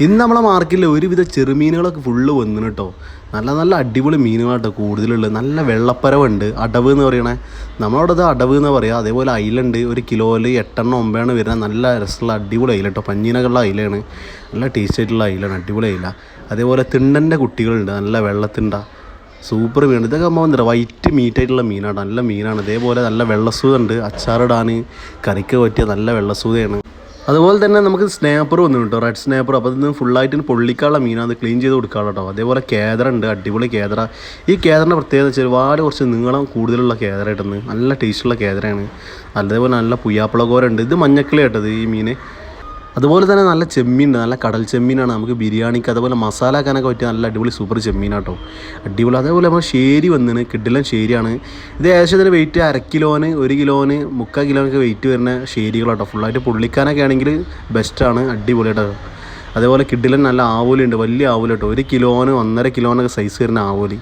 ഇന്ന് നമ്മളെ മാർക്കറ്റിൽ ഒരുവിധ ചെറുമീനുകളൊക്കെ ഫുള്ള് വന്നിന് കേട്ടോ. നല്ല നല്ല അടിപൊളി മീനുകളാട്ടോ കൂടുതലുള്ളത്. നല്ല വെള്ളപ്പരവുണ്ട്, അടവ് എന്ന് പറയണേ, നമ്മളവിടെ അത് അടവ് എന്ന് പറയുക. അതേപോലെ അയിലുണ്ട്, ഒരു കിലോയിൽ 8 9 വരുന്നത്. നല്ല രസമുള്ള അടിപൊളി അയില കേട്ടോ, പഞ്ഞീനകളുള്ള അയിലാണ്, നല്ല ടേസ്റ്റ് ആയിട്ടുള്ള അയിലാണ്, അടിപൊളി അയില. അതേപോലെ തിണ്ടൻ്റെ കുട്ടികളുണ്ട്, നല്ല വെള്ളത്തിണ്ട, സൂപ്പർ മീൻ. ഇതൊക്കെ നമ്മൾ എന്താ വൈറ്റ് മീറ്റായിട്ടുള്ള മീനാണ്, നല്ല മീനാണ്. അതേപോലെ നല്ല വെള്ളസൂതുണ്ട്, അച്ചാറിടാൻ കറിക്ക് പറ്റിയ നല്ല വെള്ളസൂതയാണ്. അതുപോലെ തന്നെ നമുക്ക് സ്നാപ്പർ വന്നു കേട്ടോ, റെഡ് സ്നാപ്പർ. അപ്പോൾ ഇതിന് ഫുള്ളായിട്ട് പൊള്ളിക്കാനുള്ള മീനാണ്, ക്ലീൻ ചെയ്ത് കൊടുക്കാനുള്ള കേട്ടോ. അതേപോലെ കേദറ ഉണ്ട്, അടിപൊളി കേദറ. ഈ കേദറിൻ്റെ പ്രത്യേകത വെച്ചാൽ ഒരുപാട് കുറച്ച് നീളം കൂടുതലുള്ള കേദറ കിട്ടുന്നത്, നല്ല ടേസ്റ്റുള്ള കേദറയാണ്. അതേപോലെ നല്ല പുയ്യാപ്പിളകോരുണ്ട്, ഇത് മഞ്ഞക്കിളി കേട്ടത് ഈ മീൻ. അതുപോലെ തന്നെ നല്ല ചെമ്മീൻ, നല്ല കടൽ ചെമ്മീനാണ്, നമുക്ക് ബിരിയാണിക്ക് അതുപോലെ മസാല ആക്കാനൊക്കെ പറ്റിയ നല്ല അടിപൊളി സൂപ്പർ ചെമ്മീനാട്ടോ, അടിപൊളി. അതേപോലെ നമ്മൾ ശേരി വന്നിന്, കിഡിലൻ ശേരിയാണ്. ഇത് ഏകദേശം ഇതിന് വെയിറ്റ് 1/2 കിലോന് 1 കിലോന് 3/4 കിലോനൊക്കെ വെയിറ്റ് വരുന്ന ശേരികളാട്ടോ. ഫുള്ളായിട്ട് പൊള്ളിക്കാനൊക്കെ ആണെങ്കിൽ ബെസ്റ്റാണ്, അടിപൊളിയാട്ടോ. അതേപോലെ കിഡിലൻ നല്ല ആവോലിയുണ്ട്, വലിയ ആവോലി കേട്ടോ, 1 കിലോന് 1.5 കിലോനൊക്കെ സൈസ് വരുന്ന ആവോലി.